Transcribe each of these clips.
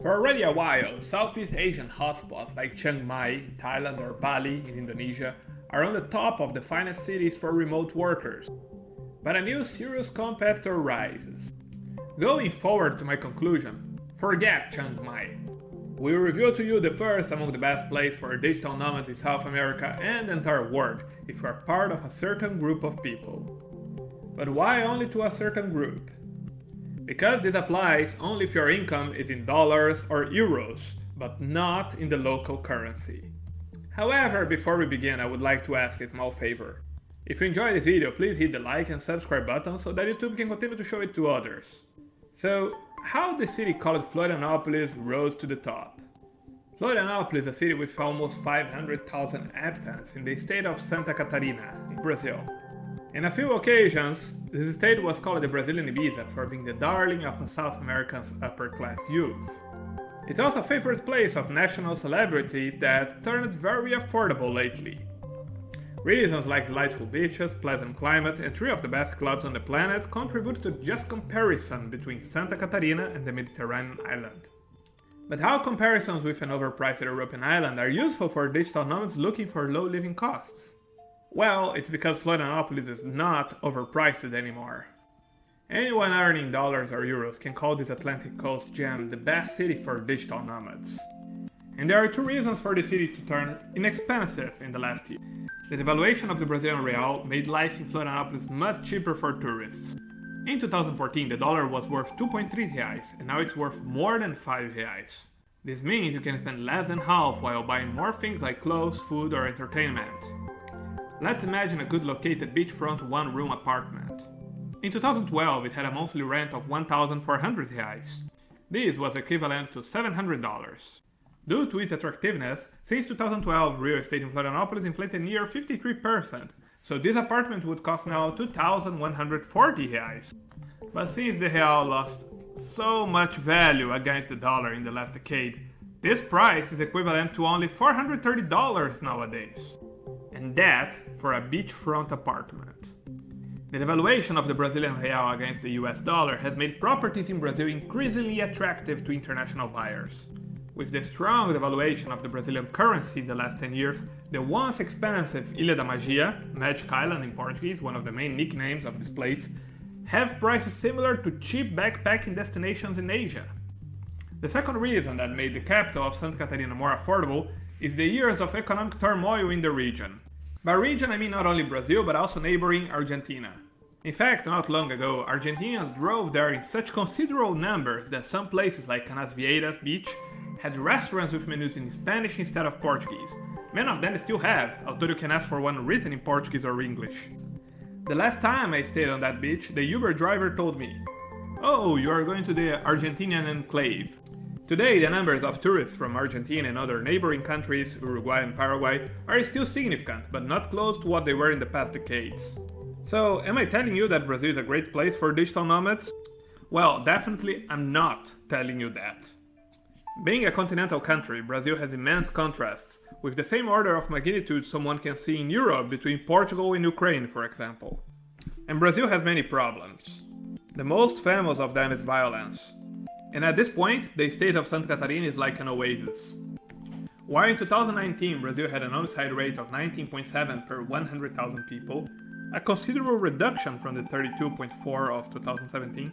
For already a while, Southeast Asian hotspots like Chiang Mai in Thailand or Bali in Indonesia are on the top of the finest cities for remote workers. But a new serious competitor rises. Going forward to my conclusion, forget Chiang Mai. We will reveal to you the first among the best places for digital nomads in South America and the entire world if you are part of a certain group of people. But why only to a certain group? Because this applies only if your income is in dollars or euros, but not in the local currency. However, before we begin, I would like to ask a small favor. If you enjoyed this video, please hit the like and subscribe button so that YouTube can continue to show it to others. So, how the city called Florianopolis rose to the top? Florianopolis is a city with almost 500,000 inhabitants in the state of Santa Catarina, in Brazil. In a few occasions, this state was called the Brazilian Ibiza for being the darling of South American's upper-class youth. It's also a favorite place of national celebrities that turned very affordable lately. Reasons like delightful beaches, pleasant climate, and three of the best clubs on the planet contribute to just comparison between Santa Catarina and the Mediterranean island. But how comparisons with an overpriced European island are useful for digital nomads looking for low living costs? Well, it's because Florianopolis is not overpriced anymore. Anyone earning dollars or euros can call this Atlantic coast gem the best city for digital nomads. And there are two reasons for the city to turn inexpensive in the last year. The devaluation of the Brazilian real made life in Florianopolis much cheaper for tourists. In 2014, the dollar was worth 2.3 reais, and now it's worth more than 5 reais. This means you can spend less than half while buying more things like clothes, food, or entertainment. Let's imagine a good located beachfront one-room apartment. In 2012, it had a monthly rent of 1,400 reais. This was equivalent to $700. Due to its attractiveness, since 2012, real estate in Florianopolis inflated near 53%, so this apartment would cost now 2,140 reais. But since the real lost so much value against the dollar in the last decade, this price is equivalent to only $430 nowadays. And that for a beachfront apartment. The devaluation of the Brazilian real against the US dollar has made properties in Brazil increasingly attractive to international buyers. With the strong devaluation of the Brazilian currency in the last 10 years, the once expensive Ilha da Magia, Magic Island in Portuguese, one of the main nicknames of this place, have prices similar to cheap backpacking destinations in Asia. The second reason that made the capital of Santa Catarina more affordable is the years of economic turmoil in the region. By region I mean not only Brazil but also neighboring Argentina. In fact, not long ago, Argentinians drove there in such considerable numbers that some places like Canas Vieiras Beach had restaurants with menus in Spanish instead of Portuguese. Many of them still have, although you can ask for one written in Portuguese or English. The last time I stayed on that beach, the Uber driver told me, "Oh, you are going to the Argentinian enclave." Today, the numbers of tourists from Argentina and other neighboring countries, Uruguay and Paraguay, are still significant, but not close to what they were in the past decades. So, am I telling you that Brazil is a great place for digital nomads? Well, definitely I'm not telling you that. Being a continental country, Brazil has immense contrasts, with the same order of magnitude someone can see in Europe between Portugal and Ukraine, for example. And Brazil has many problems. The most famous of them is violence. And at this point, the state of Santa Catarina is like an oasis. While in 2019 Brazil had an homicide rate of 19.7 per 100,000 people, a considerable reduction from the 32.4 of 2017,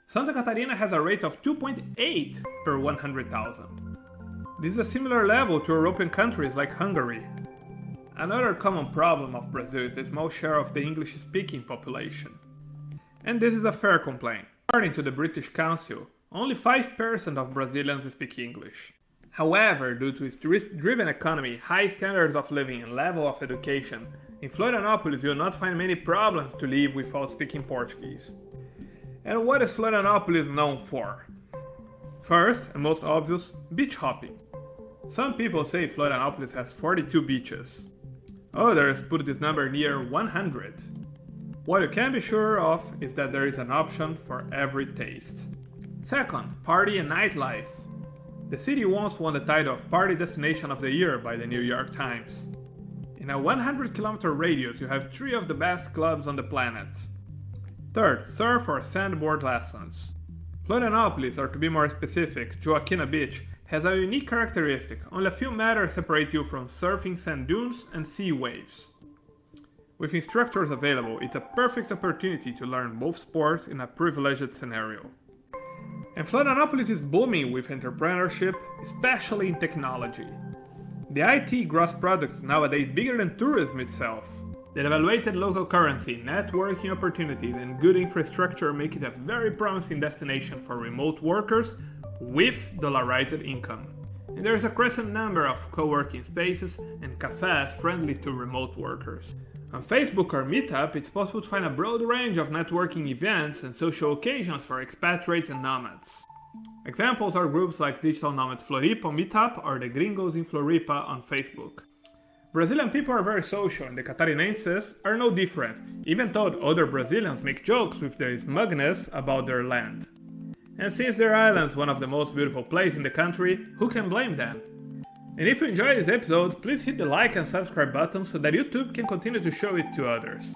Santa Catarina has a rate of 2.8 per 100,000. This is a similar level to European countries like Hungary. Another common problem of Brazil is the small share of the English-speaking population. And this is a fair complaint. According to the British Council, only 5% of Brazilians speak English. However, due to its tourist-driven economy, high standards of living and level of education, in Florianopolis you will not find many problems to live without speaking Portuguese. And what is Florianopolis known for? First, and most obvious, beach hopping. Some people say Florianopolis has 42 beaches. Others put this number near 100. What you can be sure of is that there is an option for every taste. Second, party and nightlife. The city once won the title of Party Destination of the Year by the New York Times. In a 100-kilometer radius, you have 3 of the best clubs on the planet. Third, surf or sandboard lessons. Florianopolis, or to be more specific, Joaquina Beach, has a unique characteristic. Only a few meters separate you from surfing sand dunes and sea waves. With instructors available, it's a perfect opportunity to learn both sports in a privileged scenario. And Florianopolis is booming with entrepreneurship, especially in technology. The IT gross product is nowadays bigger than tourism itself. The devaluated local currency, networking opportunities, and good infrastructure make it a very promising destination for remote workers with dollarized income. And there is a crescent number of co-working spaces and cafes friendly to remote workers. On Facebook or Meetup, it's possible to find a broad range of networking events and social occasions for expatriates and nomads. Examples are groups like Digital Nomads Floripa on Meetup or the Gringos in Floripa on Facebook. Brazilian people are very social and the Catarinenses are no different, even though other Brazilians make jokes with their smugness about their land. And since their island is one of the most beautiful places in the country, who can blame them? And if you enjoyed this episode, please hit the like and subscribe button so that YouTube can continue to show it to others.